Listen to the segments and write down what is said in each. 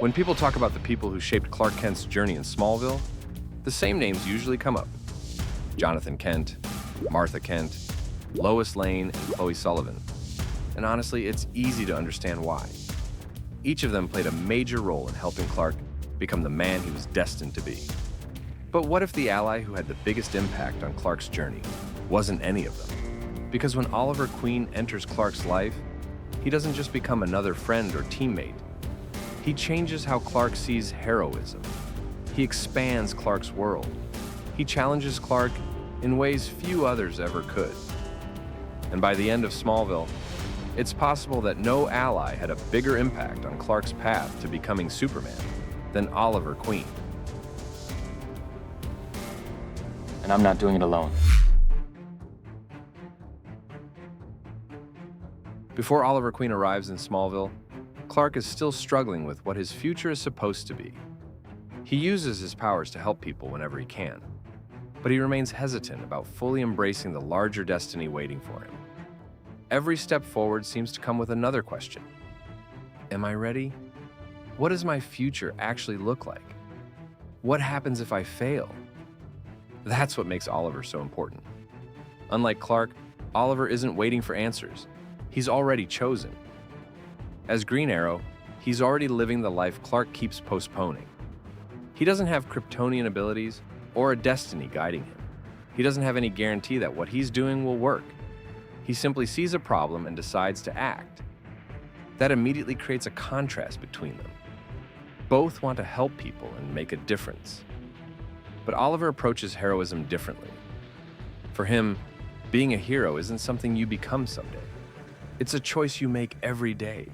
When people talk about the people who shaped Clark Kent's journey in Smallville, the same names usually come up. Jonathan Kent, Martha Kent, Lois Lane, and Chloe Sullivan. And honestly, it's easy to understand why. Each of them played a major role in helping Clark become the man he was destined to be. But what if the ally who had the biggest impact on Clark's journey wasn't any of them? Because when Oliver Queen enters Clark's life, he doesn't just become another friend or teammate. He changes how Clark sees heroism. He expands Clark's world. He challenges Clark in ways few others ever could. And by the end of Smallville, it's possible that no ally had a bigger impact on Clark's path to becoming Superman than Oliver Queen. And I'm not doing it alone. Before Oliver Queen arrives in Smallville, Clark is still struggling with what his future is supposed to be. He uses his powers to help people whenever he can, but he remains hesitant about fully embracing the larger destiny waiting for him. Every step forward seems to come with another question. Am I ready? What does my future actually look like? What happens if I fail? That's what makes Oliver so important. Unlike Clark, Oliver isn't waiting for answers. He's already chosen. As Green Arrow, he's already living the life Clark keeps postponing. He doesn't have Kryptonian abilities or a destiny guiding him. He doesn't have any guarantee that what he's doing will work. He simply sees a problem and decides to act. That immediately creates a contrast between them. Both want to help people and make a difference. But Oliver approaches heroism differently. For him, being a hero isn't something you become someday. It's a choice you make every day.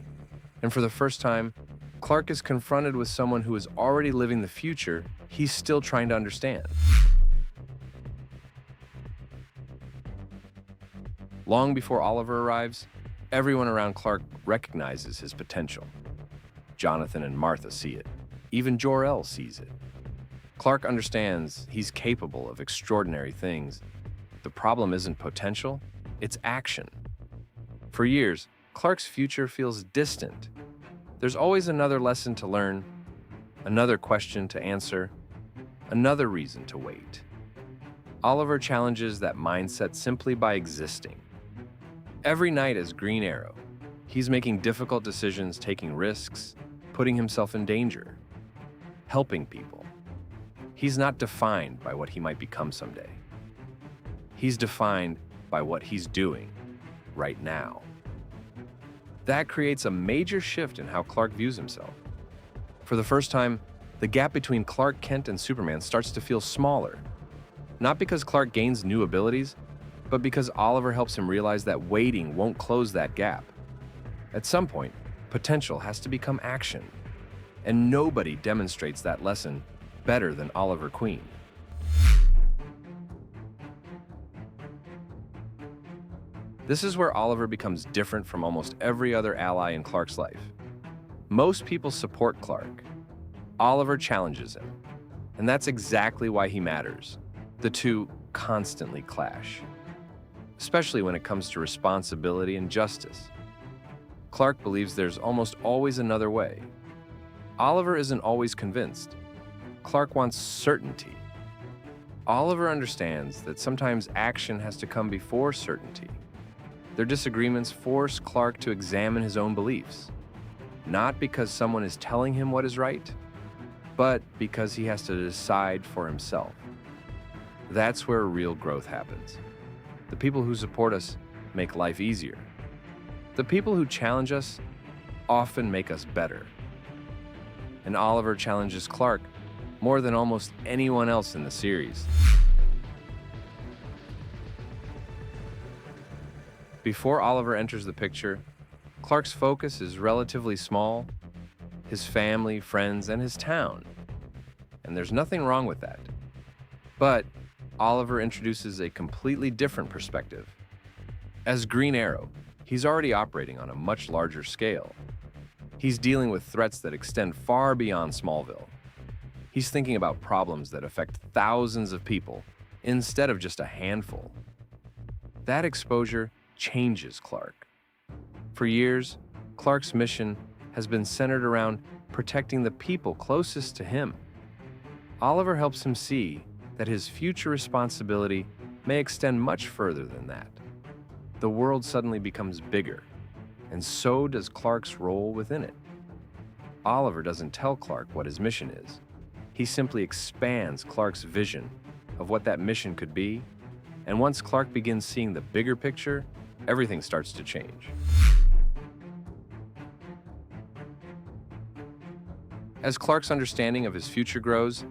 And for the first time, Clark is confronted with someone who is already living the future he's still trying to understand. Long before Oliver arrives, everyone around Clark recognizes his potential. Jonathan and Martha see it. Even Jor-El sees it. Clark understands he's capable of extraordinary things. The problem isn't potential, it's action. For years, Clark's future feels distant. There's always another lesson to learn, another question to answer, another reason to wait. Oliver challenges that mindset simply by existing. Every night as Green Arrow, he's making difficult decisions, taking risks, putting himself in danger, helping people. He's not defined by what he might become someday. He's defined by what he's doing right now. That creates a major shift in how Clark views himself. For the first time, the gap between Clark Kent and Superman starts to feel smaller. Not because Clark gains new abilities, but because Oliver helps him realize that waiting won't close that gap. At some point, potential has to become action. And nobody demonstrates that lesson better than Oliver Queen. This is where Oliver becomes different from almost every other ally in Clark's life. Most people support Clark. Oliver challenges him. And that's exactly why he matters. The two constantly clash, especially when it comes to responsibility and justice. Clark believes there's almost always another way. Oliver isn't always convinced. Clark wants certainty. Oliver understands that sometimes action has to come before certainty. Their disagreements force Clark to examine his own beliefs, not because someone is telling him what is right, but because he has to decide for himself. That's where real growth happens. The people who support us make life easier. The people who challenge us often make us better. And Oliver challenges Clark more than almost anyone else in the series. Before Oliver enters the picture, Clark's focus is relatively small: his family, friends, and his town. And there's nothing wrong with that. But Oliver introduces a completely different perspective. As Green Arrow, he's already operating on a much larger scale. He's dealing with threats that extend far beyond Smallville. He's thinking about problems that affect thousands of people instead of just a handful. That exposure changes Clark. For years, Clark's mission has been centered around protecting the people closest to him. Oliver helps him see that his future responsibility may extend much further than that. The world suddenly becomes bigger, and so does Clark's role within it. Oliver doesn't tell Clark what his mission is. He simply expands Clark's vision of what that mission could be, and once Clark begins seeing the bigger picture, everything starts to change. As Clark's understanding of his future grows,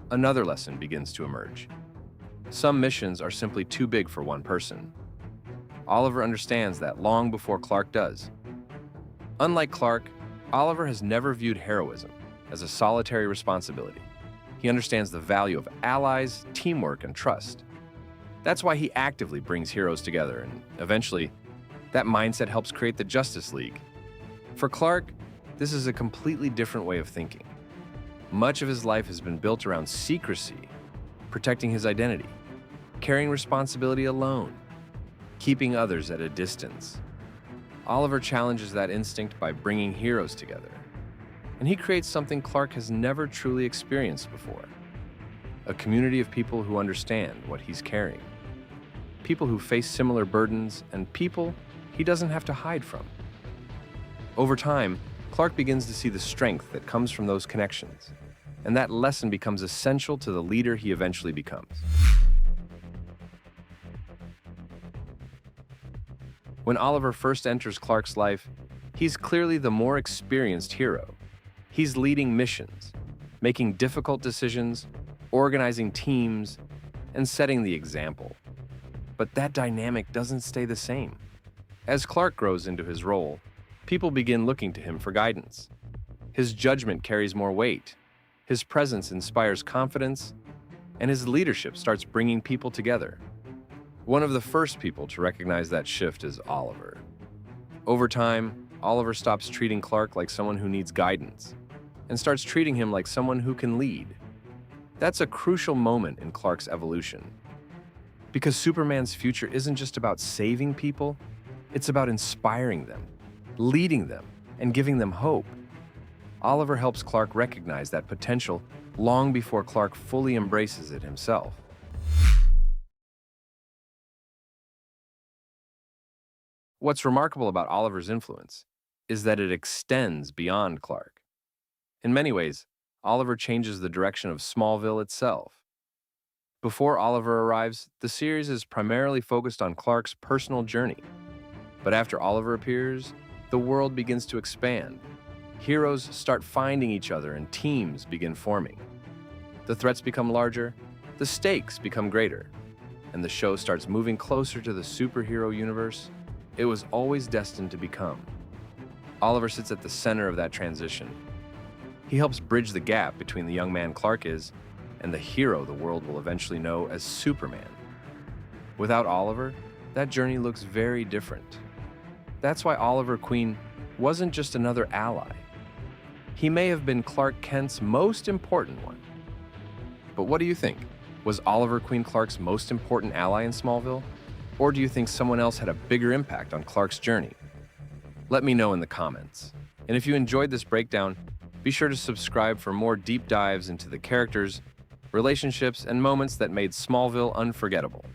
another lesson begins to emerge. Some missions are simply too big for one person. Oliver understands that long before Clark does. Unlike Clark, Oliver has never viewed heroism as a solitary responsibility. He understands the value of allies, teamwork, and trust. That's why he actively brings heroes together, and eventually, that mindset helps create the Justice League. For Clark, this is a completely different way of thinking. Much of his life has been built around secrecy, protecting his identity, carrying responsibility alone, keeping others at a distance. Oliver challenges that instinct by bringing heroes together, and he creates something Clark has never truly experienced before: a community of people who understand what he's carrying, people who face similar burdens, and people he doesn't have to hide from. Over time, Clark begins to see the strength that comes from those connections, and that lesson becomes essential to the leader he eventually becomes. When Oliver first enters Clark's life, he's clearly the more experienced hero. He's leading missions, making difficult decisions, organizing teams, and setting the example. But that dynamic doesn't stay the same. As Clark grows into his role, people begin looking to him for guidance. His judgment carries more weight, his presence inspires confidence, and his leadership starts bringing people together. One of the first people to recognize that shift is Oliver. Over time, Oliver stops treating Clark like someone who needs guidance and starts treating him like someone who can lead. That's a crucial moment in Clark's evolution. Because Superman's future isn't just about saving people, it's about inspiring them, leading them, and giving them hope. Oliver helps Clark recognize that potential long before Clark fully embraces it himself. What's remarkable about Oliver's influence is that it extends beyond Clark. In many ways, Oliver changes the direction of Smallville itself. Before Oliver arrives, the series is primarily focused on Clark's personal journey. But after Oliver appears, the world begins to expand. Heroes start finding each other and teams begin forming. The threats become larger, the stakes become greater, and the show starts moving closer to the superhero universe it was always destined to become. Oliver sits at the center of that transition. He helps bridge the gap between the young man Clark is and the hero the world will eventually know as Superman. Without Oliver, that journey looks very different. That's why Oliver Queen wasn't just another ally. He may have been Clark Kent's most important one. But what do you think? Was Oliver Queen Clark's most important ally in Smallville? Or do you think someone else had a bigger impact on Clark's journey? Let me know in the comments. And if you enjoyed this breakdown, be sure to subscribe for more deep dives into the characters, relationships, and moments that made Smallville unforgettable.